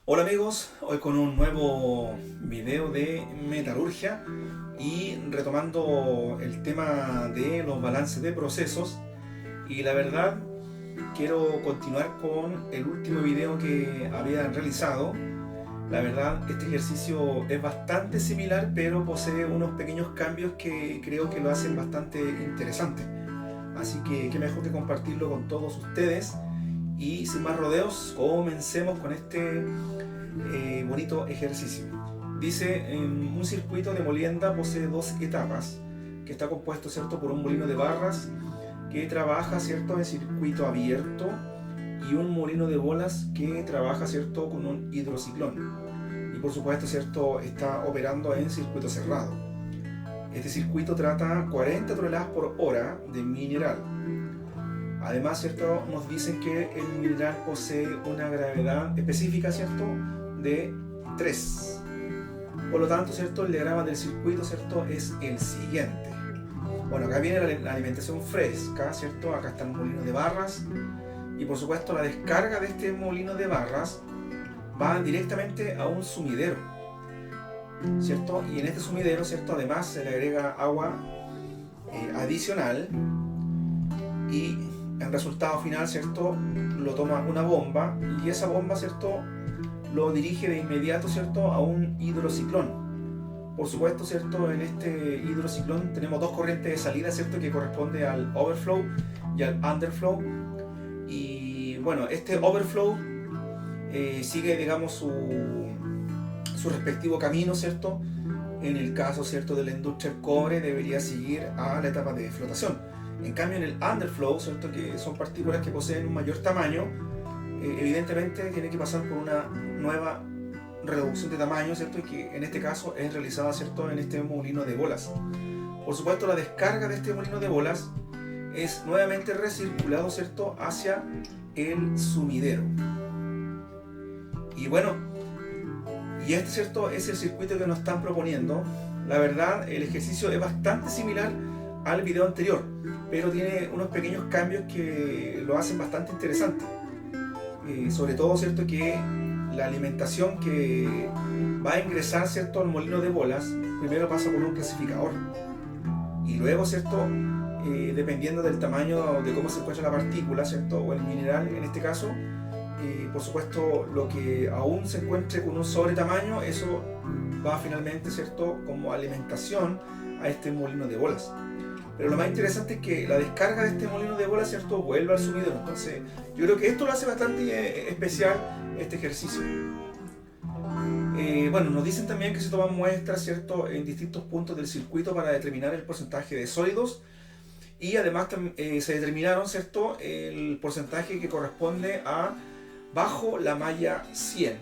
Hola amigos, hoy con un nuevo video de metalurgia y retomando el tema de los balances de procesos. Y la verdad quiero continuar con el último video que había realizado. La verdad este ejercicio es bastante similar, pero posee unos pequeños cambios que creo que lo hacen bastante interesante. Así que qué mejor que compartirlo con todos ustedes. Y sin más rodeos, comencemos con este bonito ejercicio. Dice, un circuito de molienda posee dos etapas, que está compuesto, ¿cierto?, por un molino de barras que trabaja, ¿cierto?, en circuito abierto, y un molino de bolas que trabaja, ¿cierto?, con un hidrociclón. Y por supuesto, ¿cierto?, está operando en circuito cerrado. Este circuito trata 40 toneladas por hora de mineral. Además, ¿cierto?, nos dicen que el mineral posee una gravedad específica, ¿cierto?, de 3. Por lo tanto, ¿cierto?, el diagrama del circuito, ¿cierto?, es el siguiente. Bueno, acá viene la alimentación fresca, ¿cierto? Acá está el molino de barras y por supuesto la descarga de este molino de barras va directamente a un sumidero, ¿cierto? Y en este sumidero, ¿cierto?, además se le agrega agua adicional y el resultado final, ¿cierto?, lo toma una bomba y esa bomba, ¿cierto?, lo dirige de inmediato, ¿cierto?, a un hidrociclón. Por supuesto, ¿cierto?, en este hidrociclón tenemos dos corrientes de salida, ¿cierto?, que corresponde al overflow y al underflow. Y bueno, este overflow sigue, digamos, su respectivo camino, ¿cierto? En el caso, ¿cierto?, de la industria del cobre debería seguir a la etapa de flotación. En cambio, en el underflow, ¿cierto?, que son partículas que poseen un mayor tamaño, evidentemente tiene que pasar por una nueva reducción de tamaño, ¿cierto?, y que en este caso es realizada, ¿cierto?, en este molino de bolas. Por supuesto, la descarga de este molino de bolas es nuevamente recirculado, ¿cierto?, hacia el sumidero. Y bueno, y este, ¿cierto?, es el circuito que nos están proponiendo. La verdad, el ejercicio es bastante similar al video anterior, pero tiene unos pequeños cambios que lo hacen bastante interesante. Sobre todo, ¿cierto?, que la alimentación que va a ingresar, ¿cierto?, al molino de bolas primero pasa por un clasificador y luego, ¿cierto?, dependiendo del tamaño de cómo se encuentra la partícula, ¿cierto?, o el mineral en este caso, por supuesto lo que aún se encuentre con un sobretamaño, eso va finalmente, ¿cierto?, como alimentación a este molino de bolas. Pero lo más interesante es que la descarga de este molino de bolas, ¿cierto?, vuelve al sumidero. Entonces, yo creo que esto lo hace bastante especial este ejercicio. Bueno, nos dicen también que se toman muestras, ¿cierto?, en distintos puntos del circuito para determinar el porcentaje de sólidos y además se determinaron, ¿cierto?, el porcentaje que corresponde a bajo la malla 100.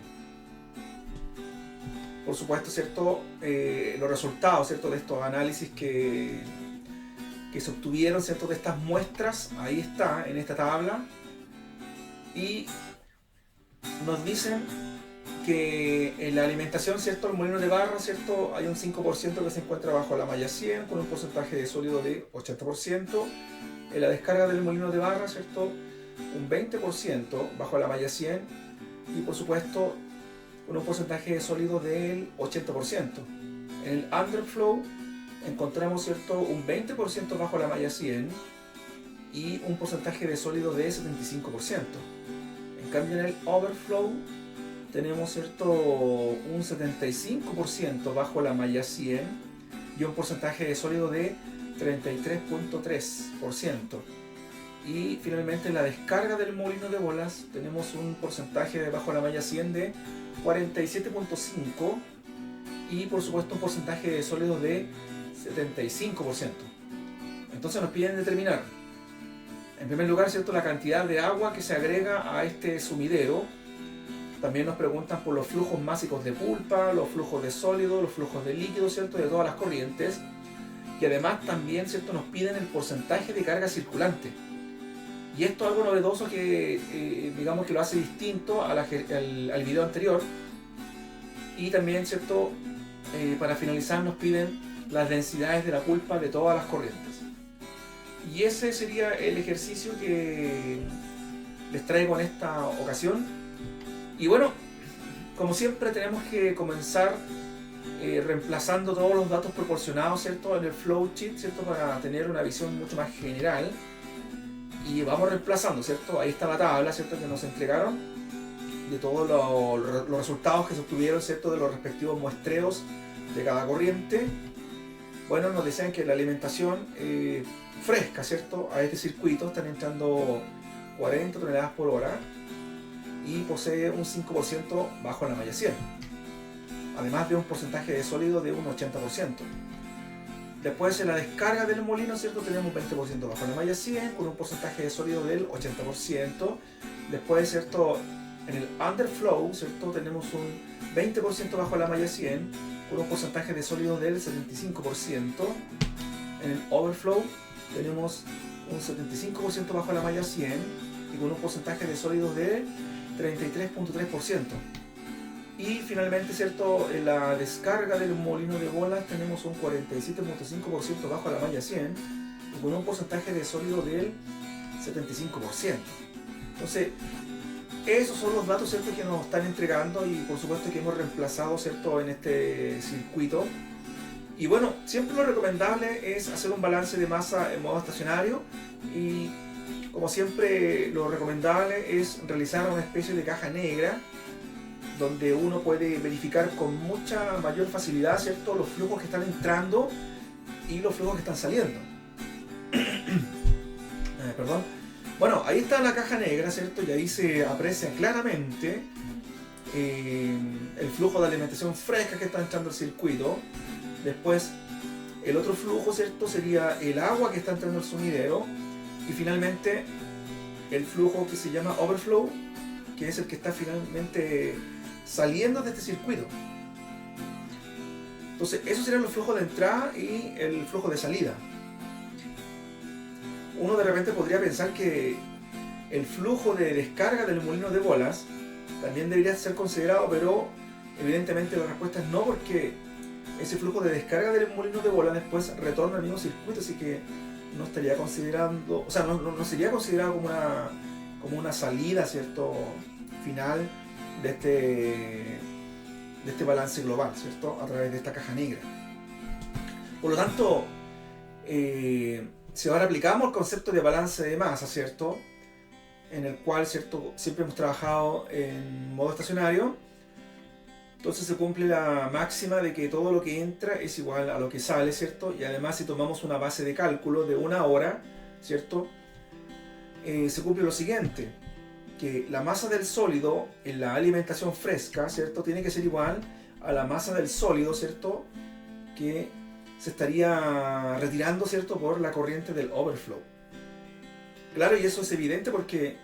Por supuesto, ¿cierto?, los resultados, ¿cierto?, de estos análisis que se obtuvieron, ¿cierto?, de estas muestras, ahí está, en esta tabla, y nos dicen que en la alimentación, ¿cierto?, el molino de barra, ¿cierto?, hay un 5% que se encuentra bajo la malla 100 con un porcentaje de sólido de 80%. En la descarga del molino de barra, ¿cierto?, un 20% bajo la malla 100 y por supuesto con un porcentaje de sólido del 80%. En el underflow encontramos, ¿cierto?, un 20% bajo la malla 100 y un porcentaje de sólido de 75%. En cambio, en el overflow tenemos, ¿cierto?, un 75% bajo la malla 100 y un porcentaje de sólido de 33.3%. Y finalmente en la descarga del molino de bolas tenemos un porcentaje de bajo la malla 100 de 47.5% y por supuesto un porcentaje de sólido de 75%. Entonces nos piden determinar, en primer lugar, ¿cierto?, la cantidad de agua que se agrega a este sumidero. También nos preguntan por los flujos másicos de pulpa, los flujos de sólido, los flujos de líquido, ¿cierto?, de todas las corrientes. Y además también, ¿cierto?, nos piden el porcentaje de carga circulante. Y esto es algo novedoso que, digamos, que lo hace distinto al video anterior. Y también, ¿cierto?, para finalizar nos piden las densidades de la pulpa de todas las corrientes. Y ese sería el ejercicio que les traigo en esta ocasión. Y bueno, como siempre tenemos que comenzar reemplazando todos los datos proporcionados, ¿cierto?, en el flowchart, ¿cierto?, para tener una visión mucho más general. Y vamos reemplazando, ¿cierto? Ahí está la tabla, ¿cierto?, que nos entregaron de todos los resultados que se obtuvieron, ¿cierto?, de los respectivos muestreos de cada corriente. Bueno, nos decían que la alimentación fresca, ¿cierto?, a este circuito están entrando 40 toneladas por hora y posee un 5% bajo la malla 100, además de un porcentaje de sólido de un 80%. Después en la descarga del molino, ¿cierto?, tenemos 20% bajo la malla 100 con un porcentaje de sólido del 80%. Después, ¿cierto?, en el underflow, ¿cierto?, tenemos un 20% bajo la malla 100 con un porcentaje de sólido del 75%. En el overflow tenemos un 75% bajo la malla 100 y con un porcentaje de sólido del 33.3%. Y finalmente, ¿cierto?, en la descarga del molino de bolas tenemos un 47.5% bajo la malla 100 y con un porcentaje de sólido del 75%. Entonces, esos son los datos, ¿cierto?, que nos están entregando y por supuesto que hemos reemplazado, ¿cierto?, en este circuito. Y bueno, siempre lo recomendable es hacer un balance de masa en modo estacionario y como siempre lo recomendable es realizar una especie de caja negra donde uno puede verificar con mucha mayor facilidad, ¿cierto?, los flujos que están entrando y los flujos que están saliendo. Perdón. Bueno, ahí está la caja negra, ¿cierto? Y ahí se aprecia claramente el flujo de alimentación fresca que está entrando al circuito. Después, el otro flujo, ¿cierto?, sería el agua que está entrando al sumidero. Y finalmente, el flujo que se llama overflow, que es el que está finalmente saliendo de este circuito. Entonces, esos serían los flujos de entrada y el flujo de salida. Uno de repente podría pensar que el flujo de descarga del molino de bolas también debería ser considerado, pero evidentemente la respuesta es no, porque ese flujo de descarga del molino de bolas después retorna al mismo circuito, así que no estaría considerando, o sea, no sería considerado como una salida, ¿cierto?, final de este balance global, ¿cierto?, a través de esta caja negra. Por lo tanto, si ahora aplicamos el concepto de balance de masa, ¿cierto?, en el cual, ¿cierto?, siempre hemos trabajado en modo estacionario, entonces se cumple la máxima de que todo lo que entra es igual a lo que sale, ¿cierto? Y además, si tomamos una base de cálculo de 1 hora, ¿cierto?, se cumple lo siguiente, que la masa del sólido en la alimentación fresca, ¿cierto?, tiene que ser igual a la masa del sólido, ¿cierto?, que se estaría retirando, ¿cierto?, por la corriente del overflow. Claro, y eso es evidente porque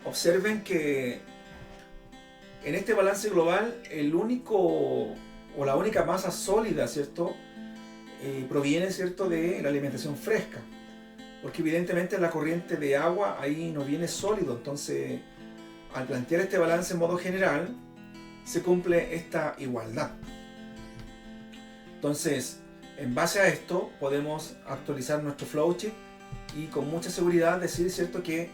observen que en este balance global el único o la única masa sólida, ¿cierto?, proviene, ¿cierto?, de la alimentación fresca, porque evidentemente la corriente de agua ahí no viene sólido. Entonces, al plantear este balance en modo general, se cumple esta igualdad. Entonces, en base a esto, podemos actualizar nuestro flowchart y con mucha seguridad decir, ¿cierto?, que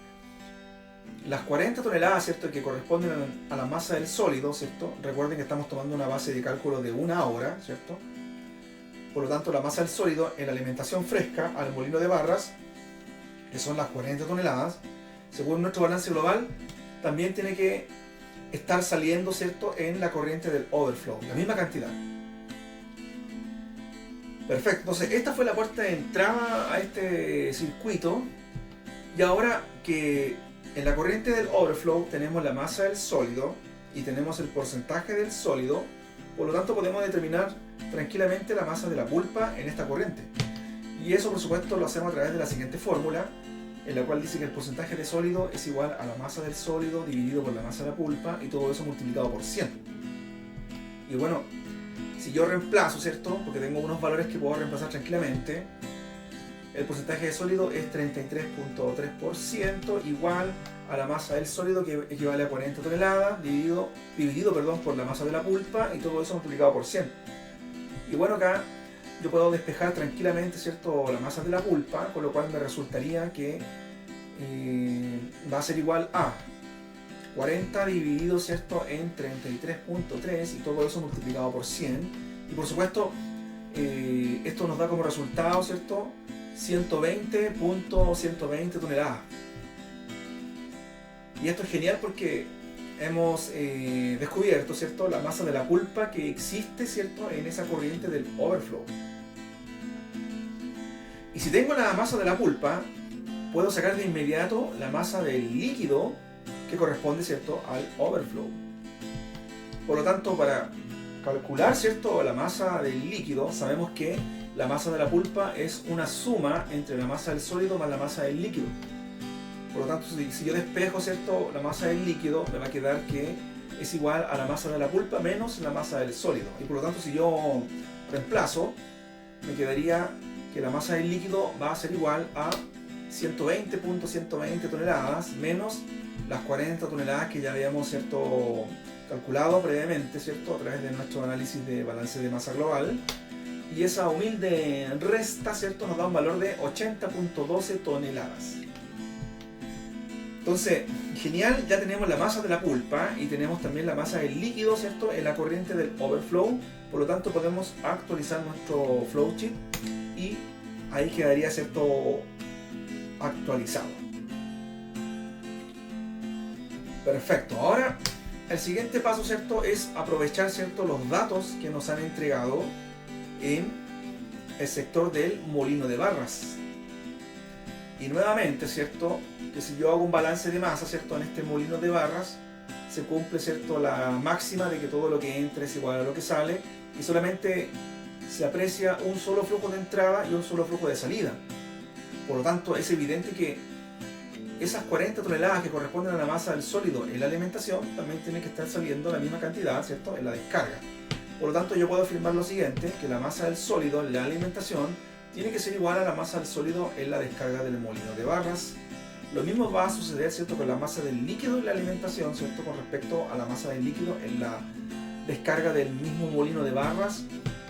las 40 toneladas, ¿cierto?, que corresponden a la masa del sólido, ¿cierto?, recuerden que estamos tomando una base de cálculo de 1 hora, ¿cierto?, por lo tanto la masa del sólido en la alimentación fresca al molino de barras, que son las 40 toneladas, según nuestro balance global, también tiene que estar saliendo, ¿cierto?, en la corriente del overflow, la misma cantidad. Perfecto, entonces esta fue la puerta de entrada a este circuito. Y ahora que en la corriente del overflow tenemos la masa del sólido y tenemos el porcentaje del sólido, por lo tanto podemos determinar tranquilamente la masa de la pulpa en esta corriente. Y eso, por supuesto, lo hacemos a través de la siguiente fórmula, en la cual dice que el porcentaje de sólido es igual a la masa del sólido dividido por la masa de la pulpa y todo eso multiplicado por 100. Y bueno, si yo reemplazo, ¿cierto?, porque tengo unos valores que puedo reemplazar tranquilamente, el porcentaje de sólido es 33.3% igual a la masa del sólido, que equivale a 40 toneladas dividido por la masa de la pulpa y todo eso multiplicado por 100. Y bueno, acá yo puedo despejar tranquilamente, ¿cierto?, la masa de la pulpa, con lo cual me resultaría que va a ser igual a 40 dividido, ¿cierto?, en 33.3 y todo eso multiplicado por 100. Y por supuesto, esto nos da como resultado, ¿cierto?, 120.120 toneladas. Y esto es genial porque hemos descubierto, ¿cierto?, la masa de la pulpa que existe, ¿cierto?, en esa corriente del overflow. Y si tengo la masa de la pulpa, puedo sacar de inmediato la masa del líquido que corresponde, ¿cierto?, al overflow. Por lo tanto, para calcular, ¿cierto?, la masa del líquido, sabemos que la masa de la pulpa es una suma entre la masa del sólido más la masa del líquido. Por lo tanto, si yo despejo, ¿cierto?, la masa del líquido, me va a quedar que es igual a la masa de la pulpa menos la masa del sólido. Y por lo tanto, si yo reemplazo, me quedaría que la masa del líquido va a ser igual a 120.120 toneladas menos las 40 toneladas que ya habíamos, ¿cierto?, calculado previamente, ¿cierto?, a través de nuestro análisis de balance de masa global. Y esa humilde resta, ¿cierto?, nos da un valor de 80.12 toneladas. Entonces, genial, ya tenemos la masa de la pulpa y tenemos también la masa del líquido, ¿cierto?, en la corriente del overflow. Por lo tanto, podemos actualizar nuestro flowsheet y ahí quedaría, ¿cierto?, actualizado. Perfecto. Ahora, el siguiente paso, ¿cierto?, es aprovechar, ¿cierto?, los datos que nos han entregado en el sector del molino de barras. Y nuevamente, ¿cierto?, que si yo hago un balance de masa, ¿cierto?, en este molino de barras, se cumple, ¿cierto?, la máxima de que todo lo que entra es igual a lo que sale y solamente se aprecia un solo flujo de entrada y un solo flujo de salida. Por lo tanto, es evidente que esas 40 toneladas que corresponden a la masa del sólido en la alimentación también tienen que estar saliendo la misma cantidad, ¿cierto?, en la descarga. Por lo tanto, yo puedo afirmar lo siguiente, que la masa del sólido en la alimentación tiene que ser igual a la masa del sólido en la descarga del molino de barras. Lo mismo va a suceder, ¿cierto?, con la masa del líquido en la alimentación, ¿cierto?, con respecto a la masa del líquido en la descarga del mismo molino de barras,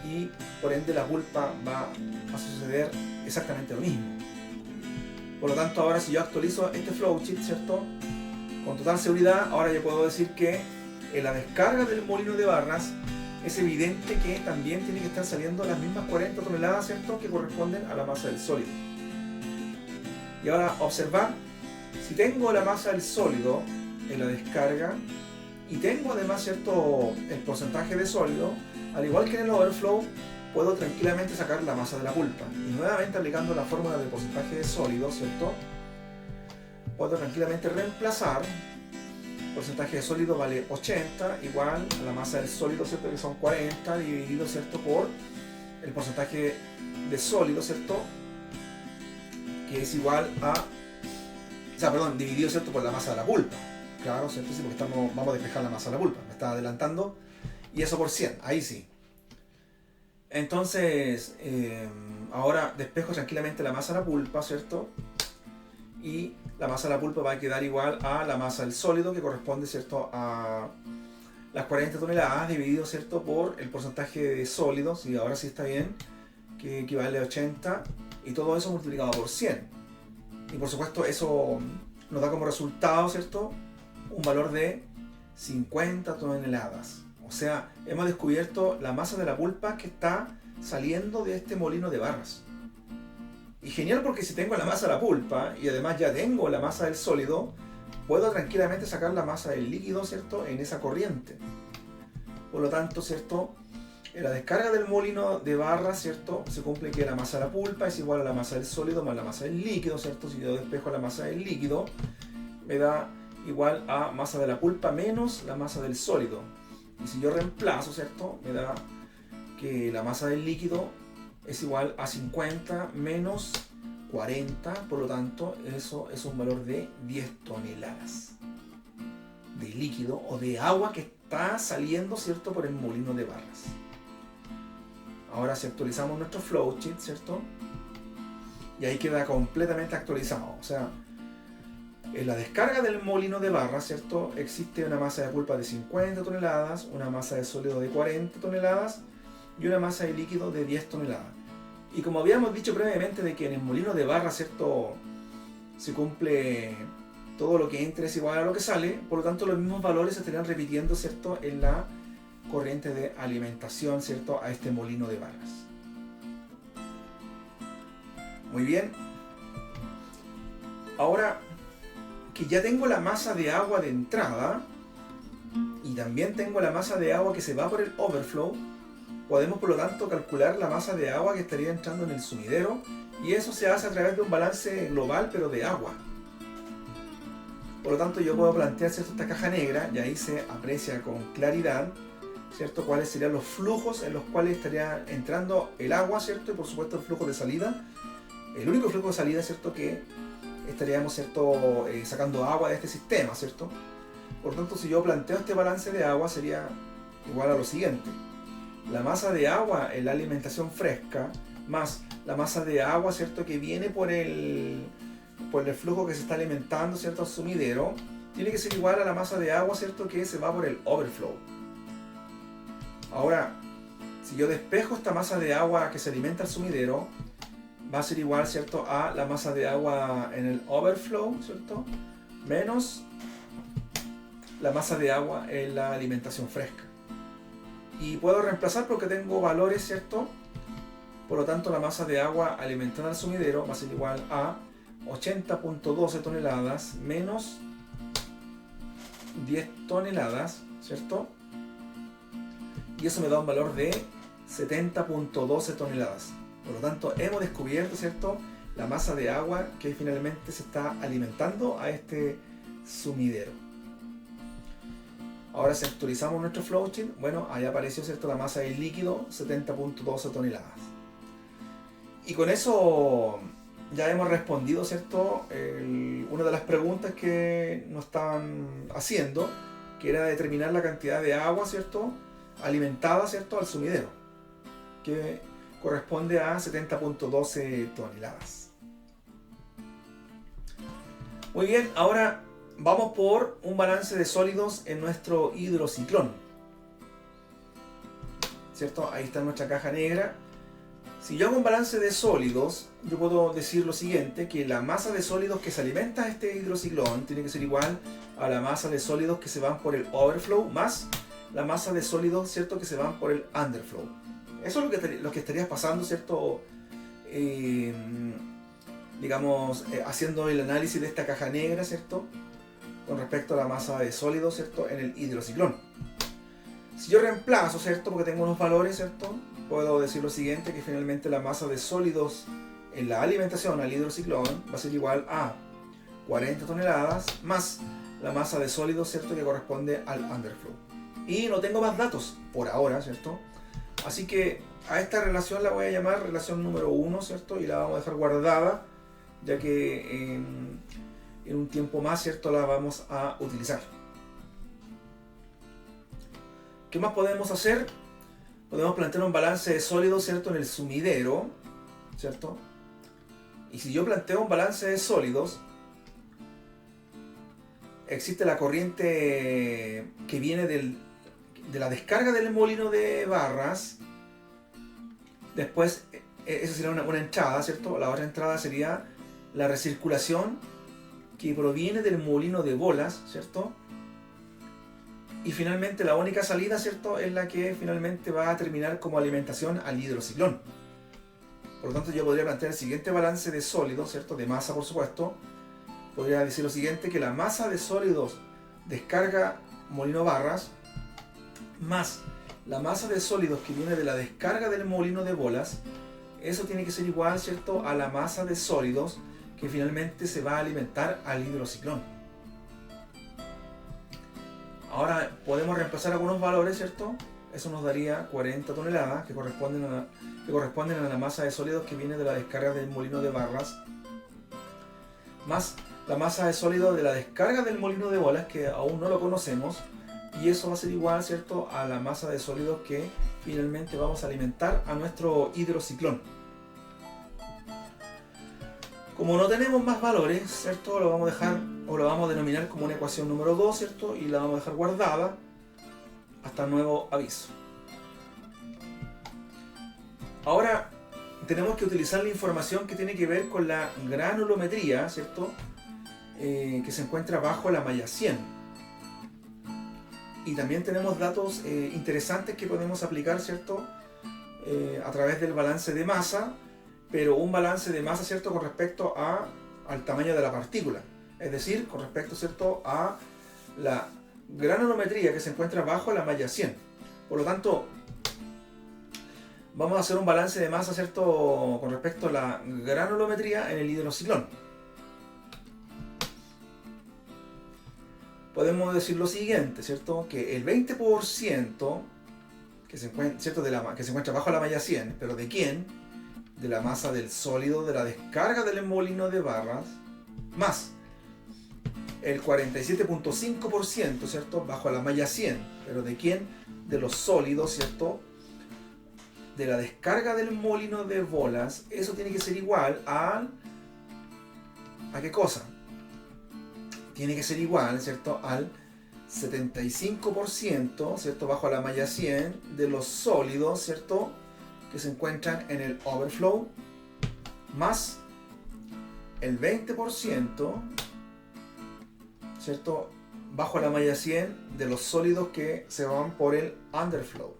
y por ende la pulpa va a suceder exactamente lo mismo. Por lo tanto, ahora si yo actualizo este flowsheet, ¿cierto?, con total seguridad, ahora yo puedo decir que en la descarga del molino de barras es evidente que también tiene que estar saliendo las mismas 40 toneladas, ¿cierto?, que corresponden a la masa del sólido. Y ahora observar, si tengo la masa del sólido en la descarga y tengo además, ¿cierto?, el porcentaje de sólido, al igual que en el overflow, puedo tranquilamente sacar la masa de la pulpa. Y nuevamente aplicando la fórmula del porcentaje de sólido, ¿cierto?, puedo tranquilamente reemplazar. Porcentaje de sólido vale 80 igual a la masa del sólido, ¿cierto?, que son 40 dividido, ¿cierto?, por el porcentaje de sólido, ¿cierto?, que es igual a, dividido, ¿cierto?, por la masa de la pulpa. Claro, ¿cierto? Sí, porque vamos a despejar la masa de la pulpa, me está adelantando. Y eso por 100, ahí sí. Entonces, ahora despejo tranquilamente la masa de la pulpa, ¿cierto?, y la masa de la pulpa va a quedar igual a la masa del sólido, que corresponde, ¿cierto?, a las 40 toneladas dividido, ¿cierto?, por el porcentaje de sólidos, y ahora sí está bien, que equivale a 80, y todo eso multiplicado por 100. Y por supuesto eso nos da como resultado, ¿cierto?, un valor de 50 toneladas. O sea, hemos descubierto la masa de la pulpa que está saliendo de este molino de barras. Y genial, porque si tengo la masa de la pulpa y además ya tengo la masa del sólido, puedo tranquilamente sacar la masa del líquido, ¿cierto?, en esa corriente. Por lo tanto, ¿cierto?, en la descarga del molino de barras, ¿cierto?, se cumple que la masa de la pulpa es igual a la masa del sólido más la masa del líquido, ¿cierto? Si yo despejo la masa del líquido, me da igual a masa de la pulpa menos la masa del sólido. Y si yo reemplazo, ¿cierto?, me da que la masa del líquido es igual a 50 menos 40, por lo tanto eso es un valor de 10 toneladas de líquido o de agua que está saliendo, ¿cierto?, por el molino de barras. Ahora si actualizamos nuestro flowsheet, ¿cierto?, y ahí queda completamente actualizado. O sea, en la descarga del molino de barras, ¿cierto?, existe una masa de pulpa de 50 toneladas, una masa de sólido de 40 toneladas y una masa de líquido de 10 toneladas. Y como habíamos dicho previamente de que en el molino de barras, ¿cierto?, se cumple todo lo que entra es igual a lo que sale, por lo tanto los mismos valores se estarían repitiendo, ¿cierto?, en la corriente de alimentación, ¿cierto?, a este molino de barras. Muy bien. Ahora que ya tengo la masa de agua de entrada y también tengo la masa de agua que se va por el overflow, podemos por lo tanto calcular la masa de agua que estaría entrando en el sumidero, y eso se hace a través de un balance global pero de agua. Por lo tanto yo puedo plantear, ¿cierto?, esta caja negra, y ahí se aprecia con claridad, ¿cierto?, cuáles serían los flujos en los cuales estaría entrando el agua, ¿cierto?, y por supuesto el flujo de salida, el único flujo de salida, ¿cierto?, que estaríamos, ¿cierto?, sacando agua de este sistema, ¿cierto? Por lo tanto, si yo planteo este balance de agua, sería igual a lo siguiente: la masa de agua en la alimentación fresca más la masa de agua, ¿cierto?, que viene por el flujo que se está alimentando, ¿cierto?, al sumidero, tiene que ser igual a la masa de agua, ¿cierto?, que se va por el overflow. Ahora, si yo despejo esta masa de agua que se alimenta al sumidero, va a ser igual, ¿cierto?, a la masa de agua en el overflow, ¿cierto?, menos la masa de agua en la alimentación fresca. Y puedo reemplazar porque tengo valores, ¿cierto? Por lo tanto, la masa de agua alimentada al sumidero va a ser igual a 80.12 toneladas menos 10 toneladas, ¿cierto? Y eso me da un valor de 70.12 toneladas. Por lo tanto, hemos descubierto, ¿cierto?, la masa de agua que finalmente se está alimentando a este sumidero. Ahora, si actualizamos nuestro flowchart, bueno, ahí apareció, ¿cierto?, la masa del líquido, 70.12 toneladas. Y con eso ya hemos respondido, ¿cierto?, una de las preguntas que nos estaban haciendo, que era determinar la cantidad de agua, ¿cierto?, alimentada, ¿cierto?, al sumidero, que corresponde a 70.12 toneladas. Muy bien, ahora vamos por un balance de sólidos en nuestro hidrociclón, ¿cierto? Ahí está nuestra caja negra. Si yo hago un balance de sólidos, yo puedo decir lo siguiente: que la masa de sólidos que se alimenta a este hidrociclón tiene que ser igual a la masa de sólidos que se van por el overflow más la masa de sólidos, ¿cierto?, que se van por el underflow. Eso es lo que estarías pasando, ¿cierto?, haciendo el análisis de esta caja negra, ¿cierto?, con respecto a la masa de sólidos, ¿cierto?, en el hidrociclón. Si yo reemplazo, ¿cierto?, porque tengo unos valores, ¿cierto?, puedo decir lo siguiente: que finalmente la masa de sólidos en la alimentación al hidrociclón va a ser igual a 40 toneladas más la masa de sólidos, ¿cierto?, que corresponde al underflow. Y no tengo más datos por ahora, ¿cierto? Así que a esta relación la voy a llamar relación número 1, ¿cierto? Y la vamos a dejar guardada, ya que en un tiempo más, ¿cierto?, la vamos a utilizar. ¿Qué más podemos hacer? Podemos plantear un balance de sólidos, ¿cierto?, en el sumidero, ¿cierto? Y si yo planteo un balance de sólidos, existe la corriente que viene de la descarga del molino de barras. Después, esa sería una entrada, ¿cierto? La otra entrada sería la recirculación que proviene del molino de bolas, ¿cierto? Y finalmente la única salida, ¿cierto?, es la que finalmente va a terminar como alimentación al hidrociclón. Por lo tanto, yo podría plantear el siguiente balance de sólidos, ¿cierto?, de masa, por supuesto. Podría decir lo siguiente: que la masa de sólidos descarga molino barras más la masa de sólidos que viene de la descarga del molino de bolas, eso tiene que ser igual, ¿cierto?, a la masa de sólidos que finalmente se va a alimentar al hidrociclón. Ahora podemos reemplazar algunos valores, ¿cierto? Eso nos daría 40 toneladas que corresponden a la masa de sólidos que viene de la descarga del molino de barras, más la masa de sólidos de la descarga del molino de bolas, que aún no lo conocemos, y eso va a ser igual, ¿cierto?, a la masa de sólidos que finalmente vamos a alimentar a nuestro hidrociclón. Como no tenemos más valores, ¿cierto?, lo vamos a dejar, o lo vamos a denominar como una ecuación número 2, ¿cierto?, y la vamos a dejar guardada hasta nuevo aviso. Ahora tenemos que utilizar la información que tiene que ver con la granulometría, ¿cierto?, que se encuentra bajo la malla 100. Y también tenemos datos interesantes que podemos aplicar, ¿cierto? A través del balance de masa, pero un balance de masa, ¿cierto?, con respecto al tamaño de la partícula, es decir, con respecto, ¿cierto?, a la granulometría que se encuentra bajo la malla 100. Por lo tanto, vamos a hacer un balance de masa, ¿cierto?, con respecto a la granulometría en el hidrociclón. Podemos decir lo siguiente, ¿cierto?, que el 20% que se encuentra, ¿cierto?, que se encuentra bajo la malla 100, pero ¿de quién? De la masa del sólido de la descarga del molino de barras, más el 47.5%, ¿cierto?, bajo la malla 100, pero ¿de quién? De los sólidos, ¿cierto?, de la descarga del molino de bolas. Eso tiene que ser igual ¿a qué cosa? Tiene que ser igual, ¿cierto?, al 75%, ¿cierto?, bajo la malla 100 de los sólidos, ¿cierto?, que se encuentran en el overflow, más el 20%, ¿cierto?, bajo la malla 100 de los sólidos que se van por el underflow.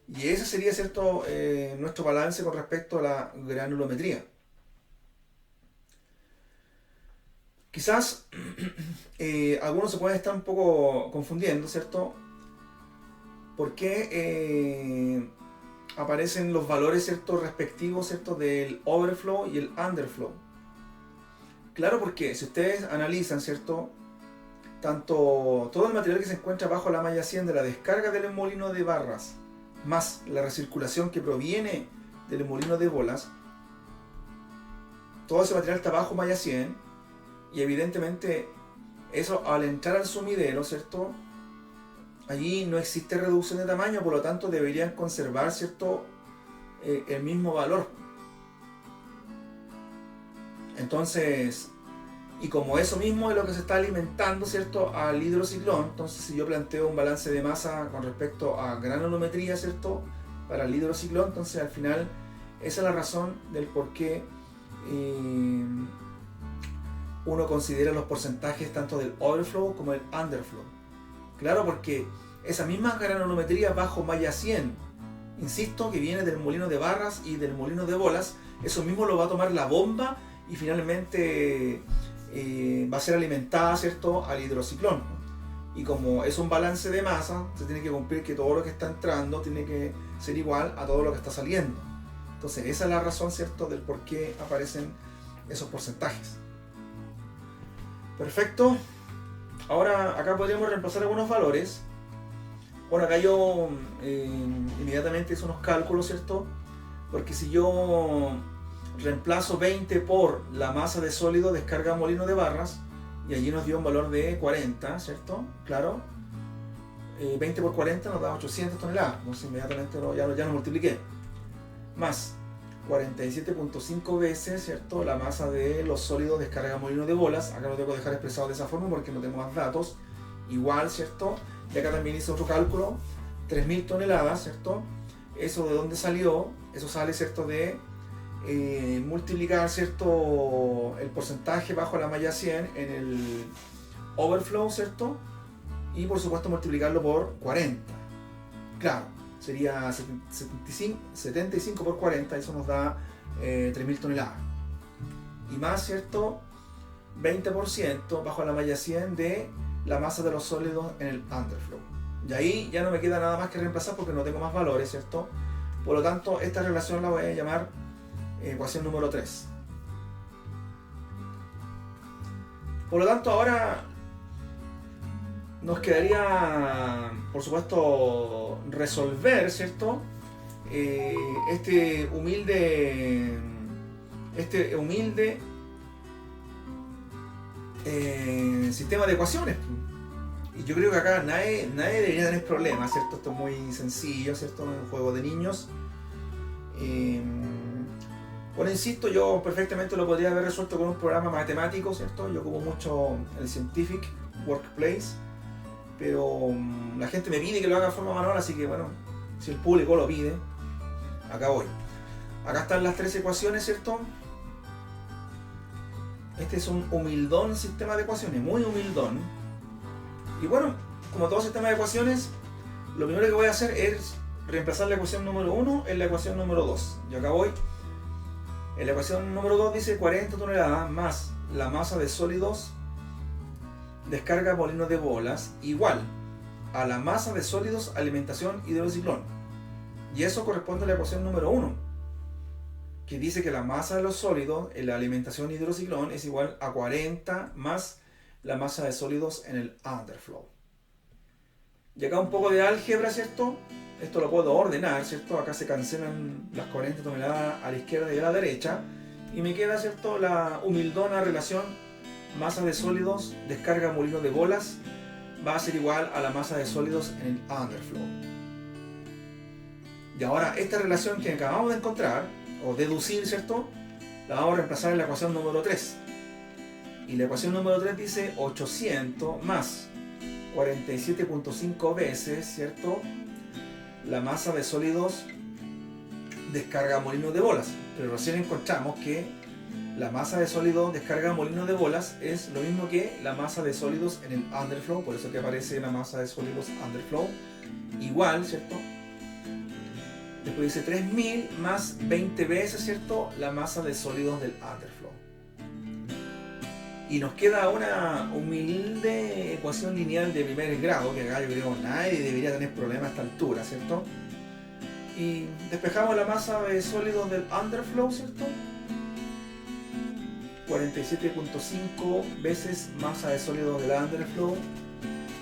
Y ese sería, ¿cierto?, nuestro balance con respecto a la granulometría. Quizás algunos se pueden estar un poco confundiendo, ¿cierto? ¿Por qué aparecen los valores, ¿cierto?, respectivos, ¿cierto?, del overflow y el underflow? Claro, porque si ustedes analizan, ¿cierto?, tanto todo el material que se encuentra bajo la malla 100 de la descarga del molino de barras, más la recirculación que proviene del molino de bolas, todo ese material está bajo malla 100, y evidentemente eso, al entrar al sumidero, ¿cierto?, allí no existe reducción de tamaño, por lo tanto deberían conservar, ¿cierto?, el mismo valor. Entonces, y como eso mismo es lo que se está alimentando, ¿cierto?, al hidrociclón, entonces si yo planteo un balance de masa con respecto a granulometría, ¿cierto?, para el hidrociclón, entonces al final esa es la razón del por qué uno considera los porcentajes tanto del overflow como del underflow. Claro, porque esa misma granulometría bajo malla 100, insisto, que viene del molino de barras y del molino de bolas, eso mismo lo va a tomar la bomba y finalmente va a ser alimentada, ¿cierto?, al hidrociclón. Y como es un balance de masa, se tiene que cumplir que todo lo que está entrando tiene que ser igual a todo lo que está saliendo. Entonces esa es la razón, ¿cierto?, del por qué aparecen esos porcentajes. Perfecto. Ahora acá podríamos reemplazar algunos valores. Bueno, acá yo inmediatamente hice unos cálculos, ¿cierto? Porque si yo reemplazo 20 por la masa de sólido descarga molino de barras, y allí nos dio un valor de 40, ¿cierto? Claro. 20 por 40 nos da 800 toneladas. Entonces inmediatamente ya lo multipliqué. Más 47.5 veces, ¿cierto?, la masa de los sólidos descarga molino de bolas. Acá lo tengo que dejar expresado de esa forma porque no tengo más datos. Igual, ¿cierto? Y acá también hice otro cálculo. 3.000 toneladas, ¿cierto? ¿Eso de dónde salió? Eso sale, ¿cierto?, de multiplicar, ¿cierto?, el porcentaje bajo la malla 100 en el overflow, ¿cierto? Y por supuesto multiplicarlo por 40. Claro, sería 75 por 40, eso nos da 3.000 toneladas. Y más, ¿cierto?, 20% bajo la malla 100 de la masa de los sólidos en el underflow. Y ahí ya no me queda nada más que reemplazar porque no tengo más valores, ¿cierto? Por lo tanto, esta relación la voy a llamar ecuación número 3. Por lo tanto, ahora nos quedaría, por supuesto, resolver, ¿cierto?, este humilde sistema de ecuaciones. Y yo creo que acá nadie debería tener problemas, ¿cierto? Esto es muy sencillo, ¿cierto? Es un juego de niños. Bueno, insisto, yo perfectamente lo podría haber resuelto con un programa matemático, ¿cierto? Yo ocupo mucho el Scientific Workplace, pero la gente me pide que lo haga de forma manual, así que bueno, si el público lo pide, acá voy. Acá están las tres ecuaciones, ¿cierto? Este es un humildón sistema de ecuaciones, muy humildón. Y bueno, como todo sistema de ecuaciones, lo primero que voy a hacer es reemplazar la ecuación número 1 en la ecuación número 2. Yo acá voy. En la ecuación número 2 dice 40 toneladas más la masa de sólidos descarga molinos de bolas igual a la masa de sólidos alimentación hidrociclón. Y eso corresponde a la ecuación número 1, que dice que la masa de los sólidos en la alimentación hidrociclón es igual a 40 más la masa de sólidos en el underflow. Y acá un poco de álgebra, ¿cierto? Esto lo puedo ordenar, ¿cierto? Acá se cancelan las 40 toneladas a la izquierda y a la derecha. Y me queda, ¿cierto?, la humildona relación masa de sólidos, descarga molino de bolas, va a ser igual a la masa de sólidos en el underflow. Y ahora, esta relación que acabamos de encontrar, o deducir, ¿cierto?, la vamos a reemplazar en la ecuación número 3. Y la ecuación número 3 dice 800 más 47.5 veces, ¿cierto?, la masa de sólidos descarga molino de bolas. Pero recién encontramos que la masa de sólidos descarga molino de bolas es lo mismo que la masa de sólidos en el underflow, por eso que aparece la masa de sólidos underflow igual, ¿cierto? Después dice 3000 más 20 veces, ¿cierto?, la masa de sólidos del underflow. Y nos queda una humilde ecuación lineal de primer grado, que acá yo creo que nadie debería tener problema a esta altura, ¿cierto? Y despejamos la masa de sólidos del underflow, ¿cierto? 47.5 veces masa de sólidos del underflow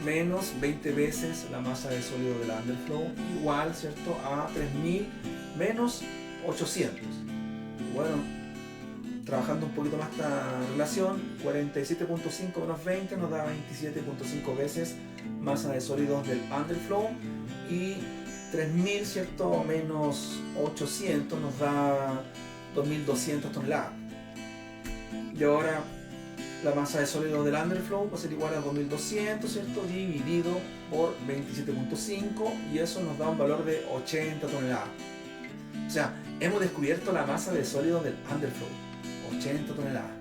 menos 20 veces la masa de sólidos del underflow igual, ¿cierto?, a 3000 menos 800. Bueno, trabajando un poquito más esta relación, 47.5 menos 20 nos da 27.5 veces masa de sólidos del underflow y 3000, ¿cierto?, menos 800 nos da 2200 toneladas. Y ahora la masa de sólidos del underflow va a ser igual a 2200, ¿cierto?, dividido por 27.5 y eso nos da un valor de 80 toneladas. O sea, hemos descubierto la masa de sólidos del underflow, 80 toneladas.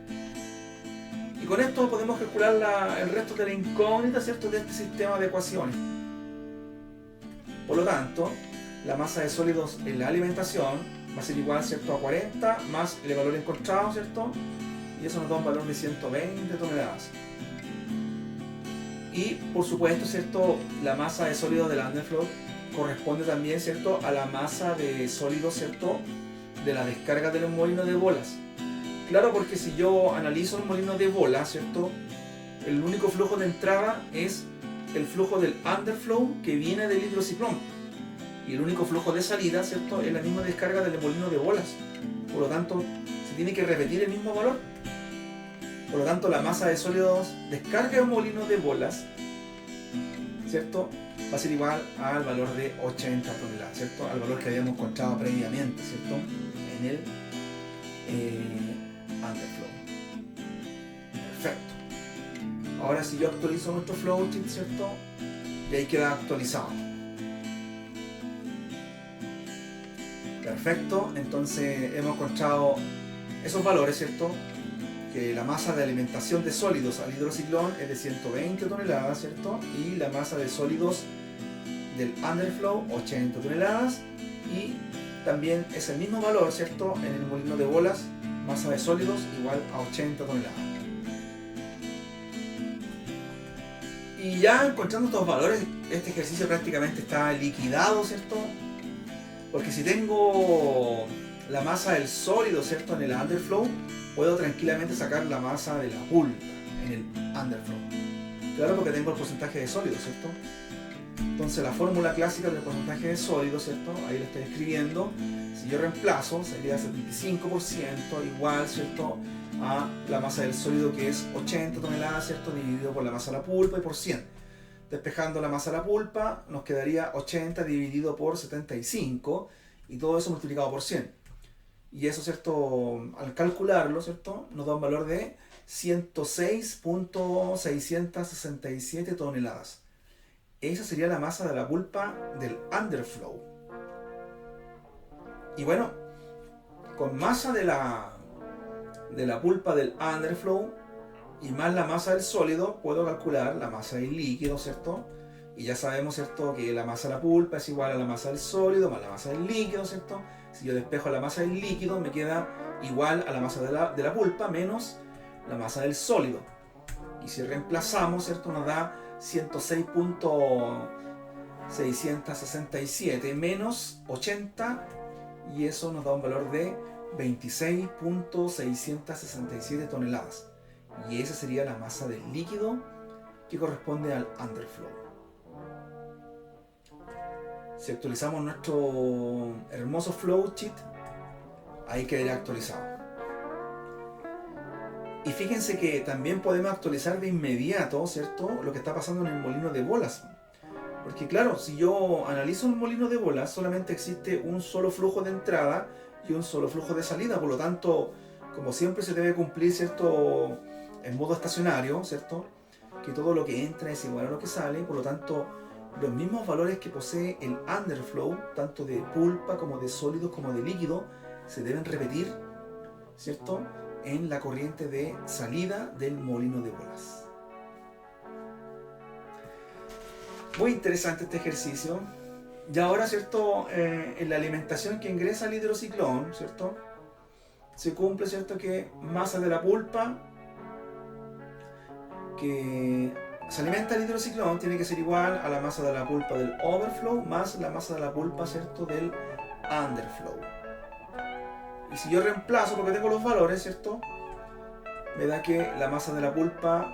Y con esto podemos calcular el resto de la incógnita, ¿cierto?, de este sistema de ecuaciones. Por lo tanto, la masa de sólidos en la alimentación va a ser igual, ¿cierto?, a 40 más el valor encontrado, ¿cierto?, y eso nos da un valor de 120 toneladas. Y por supuesto, ¿cierto?, la masa de sólidos del underflow corresponde también, ¿cierto?, a la masa de sólidos, ¿cierto?, de la descarga de los molinos de bolas. Claro, porque si yo analizo el molino de bolas, ¿cierto?, el único flujo de entrada es el flujo del underflow que viene del hidrociclón. Y el único flujo de salida, ¿cierto?, es la misma descarga del molino de bolas. Por lo tanto, se tiene que repetir el mismo valor. Por lo tanto, la masa de sólidos descarga un molino de bolas, ¿cierto?, va a ser igual al valor de 80 toneladas, ¿cierto?, al valor que habíamos encontrado previamente, ¿cierto?, en el underflow. Perfecto. Ahora si yo actualizo nuestro flowchart, ¿cierto?, y ahí queda actualizado. Perfecto, entonces hemos encontrado esos valores, ¿cierto?, que la masa de alimentación de sólidos al hidrociclón es de 120 toneladas, ¿cierto?, y la masa de sólidos del underflow 80 toneladas, y también es el mismo valor, ¿cierto?, en el molino de bolas, masa de sólidos igual a 80 toneladas. Y ya encontrando estos valores, este ejercicio prácticamente está liquidado, ¿cierto?, porque si tengo la masa del sólido, ¿cierto?, en el underflow, puedo tranquilamente sacar la masa de la pulpa en el underflow. Claro, porque tengo el porcentaje de sólido, ¿cierto? Entonces la fórmula clásica del porcentaje de sólido, ¿cierto?, ahí lo estoy escribiendo. Si yo reemplazo, sería 75% igual, ¿cierto?, a la masa del sólido, que es 80 toneladas, ¿cierto?, dividido por la masa de la pulpa y por 100. Despejando la masa de la pulpa, nos quedaría 80 dividido por 75 y todo eso multiplicado por 100. Y eso, ¿cierto?, al calcularlo, ¿cierto?, nos da un valor de 106.667 toneladas. Esa sería la masa de la pulpa del underflow. Y bueno, con masa de la de la pulpa del underflow y más la masa del sólido, puedo calcular la masa del líquido, ¿cierto? Y ya sabemos, ¿cierto?, que la masa de la pulpa es igual a la masa del sólido más la masa del líquido, ¿cierto? Si yo despejo la masa del líquido, me queda igual a la masa de la pulpa menos la masa del sólido. Y si reemplazamos, ¿cierto?, nos da 106.667 menos 80, y eso nos da un valor de 26.667 toneladas. Y esa sería la masa del líquido que corresponde al underflow. Si actualizamos nuestro hermoso flowsheet, ahí quedaría actualizado. Y fíjense que también podemos actualizar de inmediato, ¿cierto?, lo que está pasando en el molino de bolas. Porque claro, si yo analizo un molino de bolas, solamente existe un solo flujo de entrada y un solo flujo de salida. Por lo tanto, como siempre se debe cumplir, ¿cierto?, en modo estacionario, ¿cierto?, que todo lo que entra es igual a lo que sale. Por lo tanto, los mismos valores que posee el underflow, tanto de pulpa como de sólidos como de líquido, se deben repetir, ¿cierto?, en la corriente de salida del molino de bolas. Muy interesante este ejercicio. Y ahora, ¿cierto?, en la alimentación que ingresa el hidrociclón, ¿cierto?, se cumple, ¿cierto?, que masa de la pulpa que se alimenta el hidrociclón tiene que ser igual a la masa de la pulpa del overflow más la masa de la pulpa, ¿cierto?, del underflow. Y si yo reemplazo, porque tengo los valores, ¿cierto?, me da que la masa de la pulpa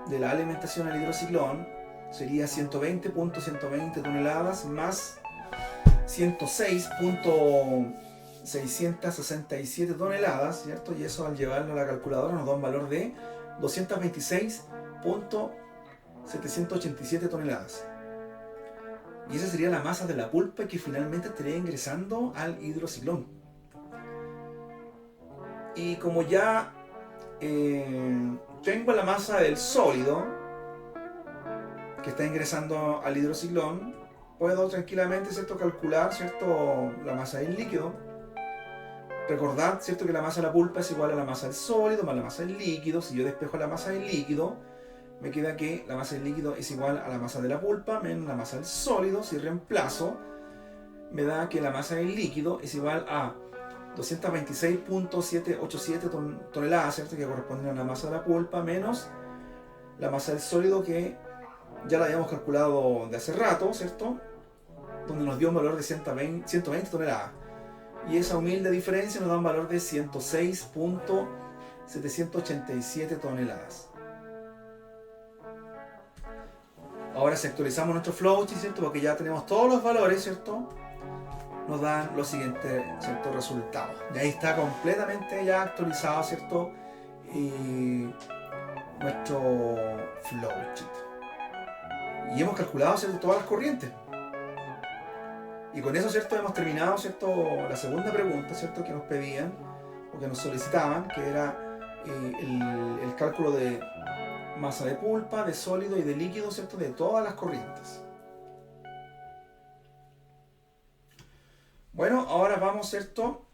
de la alimentación al hidrociclón sería 120.120 toneladas más 106.667 toneladas, ¿cierto? Y eso al llevarlo a la calculadora nos da un valor de 226.787 toneladas. Y esa sería la masa de la pulpa que finalmente estaría ingresando al hidrociclón. Y como ya tengo la masa del sólido que está ingresando al hidrociclón, puedo tranquilamente, ¿cierto?, calcular, ¿cierto?, la masa del líquido. Recordad, ¿cierto?, que la masa de la pulpa es igual a la masa del sólido más la masa del líquido. Si yo despejo la masa del líquido, me queda que la masa del líquido es igual a la masa de la pulpa menos la masa del sólido. Si reemplazo, me da que la masa del líquido es igual a 226.787 toneladas, ¿cierto?, que corresponden a la masa de la pulpa menos la masa del sólido, que ya la habíamos calculado de hace rato, ¿cierto?, donde nos dio un valor de 120 toneladas. Y esa humilde diferencia nos da un valor de 106.787 toneladas. Ahora, si actualizamos nuestro flowchart, ¿cierto?, porque ya tenemos todos los valores, ¿cierto?, nos dan los siguientes, ¿cierto?, resultados. Y ahí está completamente ya actualizado, ¿cierto?, nuestro flowchart. Y hemos calculado, ¿cierto?, todas las corrientes. Y con eso, ¿cierto?, hemos terminado, ¿cierto?, la segunda pregunta, ¿cierto?, que nos pedían o que nos solicitaban, que era el cálculo de masa de pulpa, de sólido y de líquido, ¿cierto?, de todas las corrientes. Bueno, ahora vamos, ¿cierto?,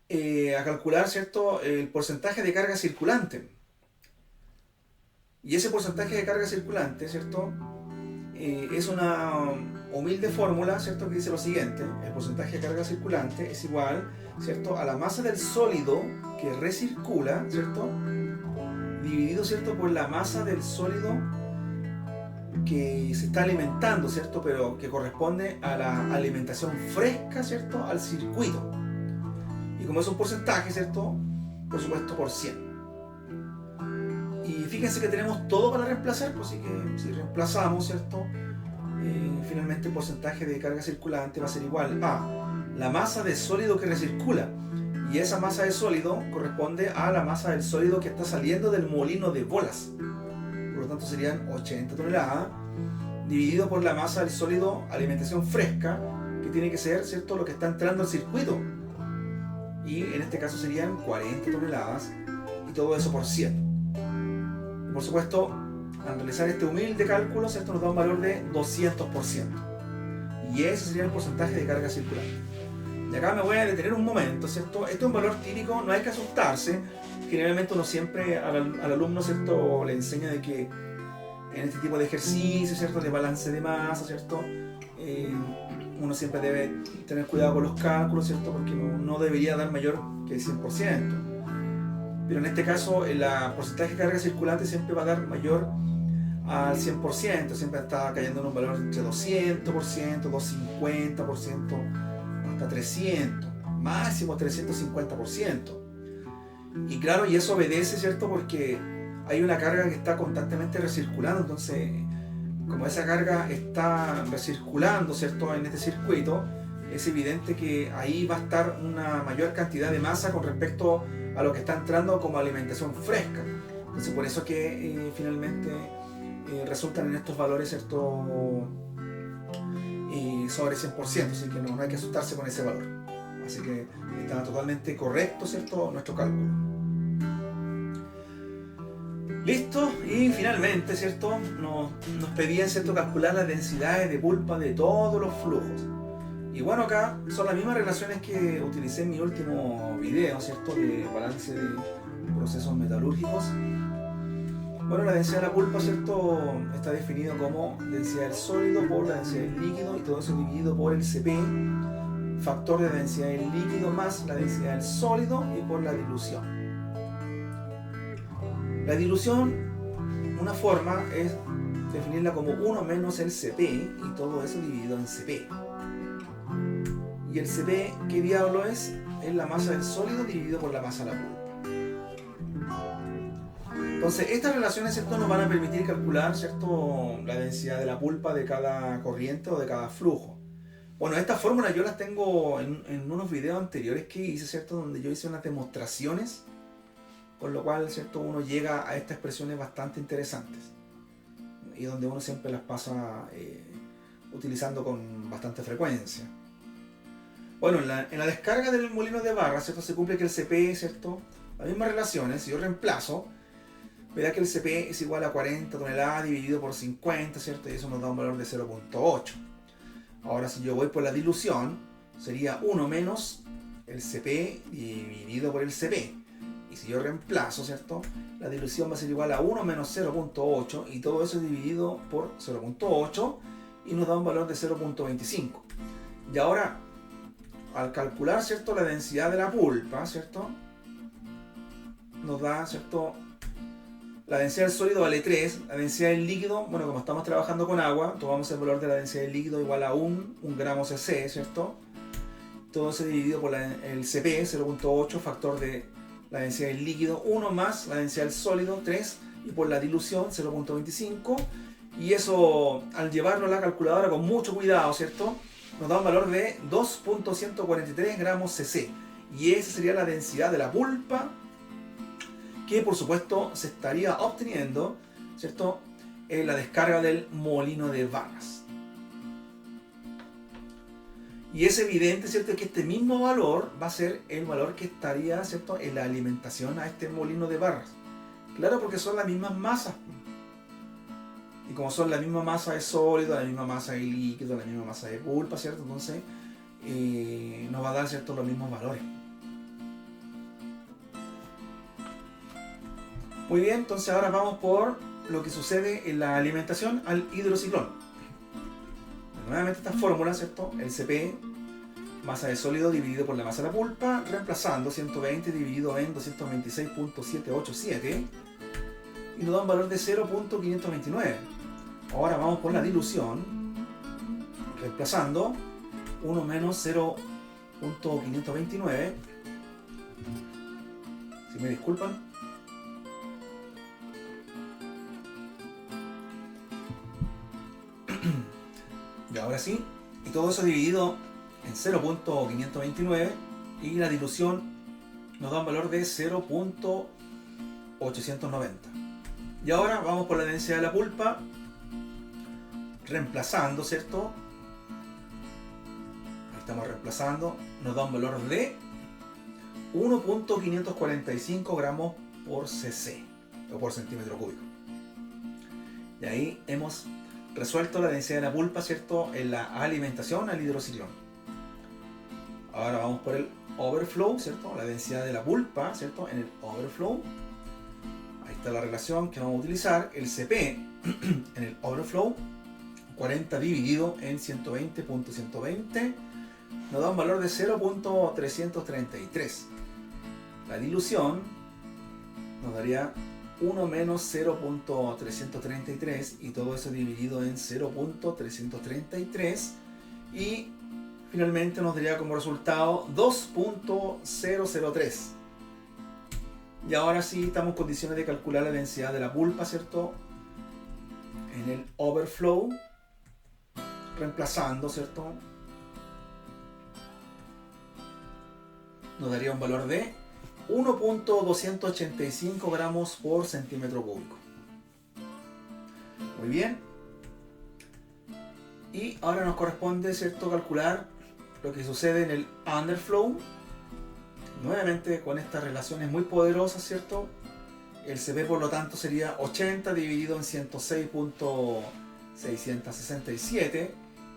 a calcular, ¿cierto?, el porcentaje de carga circulante. Y ese porcentaje de carga circulante, ¿cierto?, es una humilde fórmula, ¿cierto?, que dice lo siguiente: el porcentaje de carga circulante es igual, ¿cierto?, a la masa del sólido que recircula, ¿cierto?, dividido, ¿cierto?, por la masa del sólido que se está alimentando, ¿cierto?, pero que corresponde a la alimentación fresca, ¿cierto?, al circuito. Y como es un porcentaje, ¿cierto?, por supuesto por 100. Y fíjense que tenemos todo para reemplazar, pues, así que si reemplazamos, ¿cierto?, finalmente el porcentaje de carga circulante va a ser igual a la masa de sólido que recircula. Y esa masa de sólido corresponde a la masa del sólido que está saliendo del molino de bolas. Por lo tanto serían 80 toneladas dividido por la masa del sólido alimentación fresca, que tiene que ser, ¿cierto?, lo que está entrando al circuito. Y en este caso serían 40 toneladas, y todo eso por 100. Y por supuesto, al realizar este humilde cálculo, ¿cierto?, nos da un valor de 200%. Y ese sería el porcentaje de carga circulante. Y acá me voy a detener un momento, ¿cierto? Este es un valor típico, no hay que asustarse. Generalmente uno siempre al alumno, ¿cierto?, le enseña de que en este tipo de ejercicio, ¿cierto?, de balance de masa, ¿cierto?, uno siempre debe tener cuidado con los cálculos, ¿cierto?, porque no debería dar mayor que el 100%. Pero en este caso, el porcentaje de carga circulante siempre va a dar mayor al 100%, siempre está cayendo en un valor entre 200%, 250%, hasta 300%, máximo 350%. Y claro, y eso obedece, ¿cierto?, porque hay una carga que está constantemente recirculando, entonces como esa carga está recirculando, ¿cierto?, en este circuito, es evidente que ahí va a estar una mayor cantidad de masa con respecto a lo que está entrando como alimentación fresca. Entonces por eso que finalmente resultan en estos valores, ¿cierto?, sobre 100%, así que no hay que asustarse con ese valor. Así que está totalmente correcto, ¿cierto?, nuestro cálculo. Listo, y finalmente, ¿cierto?, nos pedían, ¿cierto?, calcular las densidades de pulpa de todos los flujos. Y bueno, acá son las mismas relaciones que utilicé en mi último video, ¿cierto?, de balance de procesos metalúrgicos. Bueno, la densidad de la pulpa, ¿cierto?, está definido como densidad del sólido por la densidad del líquido, y todo eso dividido por el Cp, factor de densidad del líquido más la densidad del sólido, y por la dilución. La dilución, una forma es definirla como 1 menos el Cp, y todo eso dividido en Cp. Y el Cp, ¿qué diablo es? Es la masa del sólido dividido por la masa de la pulpa. Entonces, estas relaciones, ¿cierto?, nos van a permitir calcular, ¿cierto?, la densidad de la pulpa de cada corriente o de cada flujo. Bueno, estas fórmulas yo las tengo en unos videos anteriores que hice, ¿cierto?, donde yo hice unas demostraciones, con lo cual, ¿cierto?, uno llega a estas expresiones bastante interesantes y donde uno siempre las pasa utilizando con bastante frecuencia. Bueno, en la descarga del molino de barra, ¿cierto?, se cumple que el Cp, ¿cierto?, las mismas relaciones. Si yo reemplazo, verá que el Cp es igual a 40 toneladas dividido por 50, ¿cierto?, y eso nos da un valor de 0.8. Ahora, si yo voy por la dilución, sería 1 menos el Cp dividido por el Cp. Y si yo reemplazo, ¿cierto?, la dilución va a ser igual a 1 menos 0.8, y todo eso dividido por 0.8, y nos da un valor de 0.25. Y ahora, al calcular, ¿cierto?, la densidad de la pulpa, ¿cierto?, nos da, ¿cierto?, la densidad del sólido vale 3, la densidad del líquido, bueno, como estamos trabajando con agua, tomamos el valor de la densidad del líquido igual a 1 gramo cc, ¿cierto? Todo eso dividido por el Cp, 0.8, factor de la densidad del líquido, 1 más la densidad del sólido, 3, y por la dilución, 0.25, y eso, al llevarlo a la calculadora con mucho cuidado, ¿cierto?, nos da un valor de 2.143 gramos cc, y esa sería la densidad de la pulpa, que por supuesto se estaría obteniendo, ¿cierto?, en la descarga del molino de barras. Y es evidente, ¿cierto?, que este mismo valor va a ser el valor que estaría, ¿cierto?, en la alimentación a este molino de barras. Claro, porque son las mismas masas. Y como son la misma masa de sólido, la misma masa de líquido, la misma masa de pulpa, ¿cierto?, entonces nos va a dar, ¿cierto?, los mismos valores. Muy bien, entonces ahora vamos por lo que sucede en la alimentación al hidrociclón. Nuevamente esta fórmula, ¿cierto?, el Cp, masa de sólido dividido por la masa de la pulpa, reemplazando 120 dividido en 226.787, y nos da un valor de 0.529. Ahora vamos por la dilución, reemplazando 1 menos 0.529, si me disculpan. Y ahora sí, y todo eso dividido en 0.529, y la dilución nos da un valor de 0.890. Y ahora vamos por la densidad de la pulpa, reemplazando, ¿cierto? Ahí estamos reemplazando, nos da un valor de 1.545 gramos por cc, o por centímetro cúbico. Y ahí hemos resuelto la densidad de la pulpa, ¿cierto?, en la alimentación al hidrociclón. Ahora vamos por el overflow, ¿cierto? La densidad de la pulpa, ¿cierto? En el overflow. Ahí está la relación que vamos a utilizar. El CP en el overflow, 40 dividido en 120.120, nos da un valor de 0.333. La dilución nos daría 1 menos 0.333 y todo eso dividido en 0.333 y finalmente nos daría como resultado 2.003. Y ahora sí estamos en condiciones de calcular la densidad de la pulpa, ¿cierto? En el overflow, reemplazando, ¿cierto? Nos daría un valor de 1.285 gramos por centímetro cúbico. Muy bien. Y ahora nos corresponde, ¿cierto?, calcular lo que sucede en el underflow. Nuevamente con estas relaciones muy poderosas, ¿cierto? El CP por lo tanto sería 80 dividido en 106.667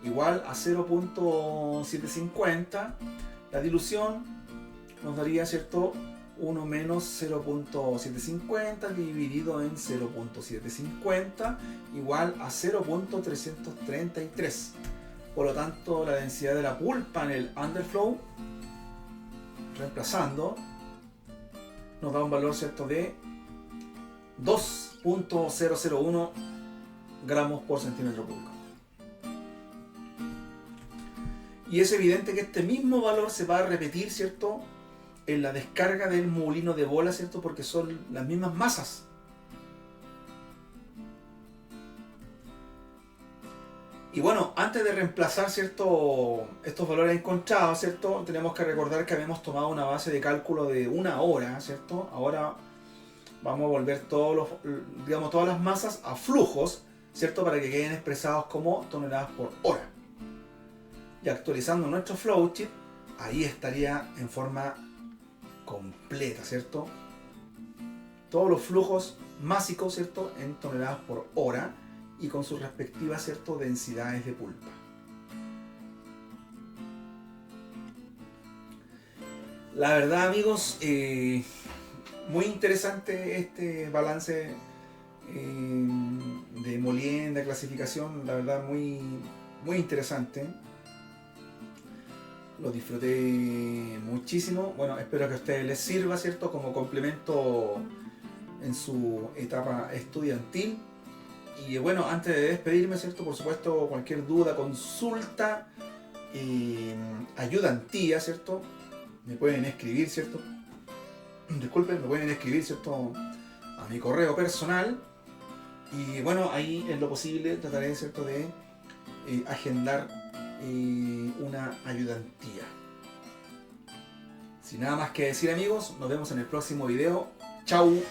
igual a 0.750. La dilución nos daría, ¿cierto?, 1 menos 0.750 dividido en 0.750 igual a 0.333. Por lo tanto, la densidad de la pulpa en el underflow, reemplazando, nos da un valor, ¿cierto?, de 2.001 gramos por centímetro cúbico. Y es evidente que este mismo valor se va a repetir, ¿cierto?, en la descarga del molino de bola, ¿cierto?, porque son las mismas masas. Y bueno, antes de reemplazar, ¿cierto?, estos valores encontrados, ¿cierto?, tenemos que recordar que habíamos tomado una base de cálculo de 1 hora, ¿cierto? Ahora vamos a volver todas las masas a flujos, ¿cierto?, para que queden expresados como toneladas por hora. Y actualizando nuestro flowchart, ahí estaría en forma completa, ¿cierto? Todos los flujos másicos, ¿cierto?, en toneladas por hora y con sus respectivas, ¿cierto?, densidades de pulpa. La verdad, amigos, muy interesante este balance de molienda, clasificación, la verdad muy, muy interesante. Lo disfruté muchísimo. Bueno, espero que a ustedes les sirva, ¿cierto?, como complemento en su etapa estudiantil. Y bueno, antes de despedirme, ¿cierto?, por supuesto, cualquier duda, consulta, ayudantía, ¿cierto?, me pueden escribir, ¿cierto? Disculpen, me pueden escribir, ¿cierto?, a mi correo personal. Y bueno, ahí en lo posible trataré, ¿cierto?, de agendar una ayudantía. Sin nada más que decir, amigos, nos vemos en el próximo video. Chau.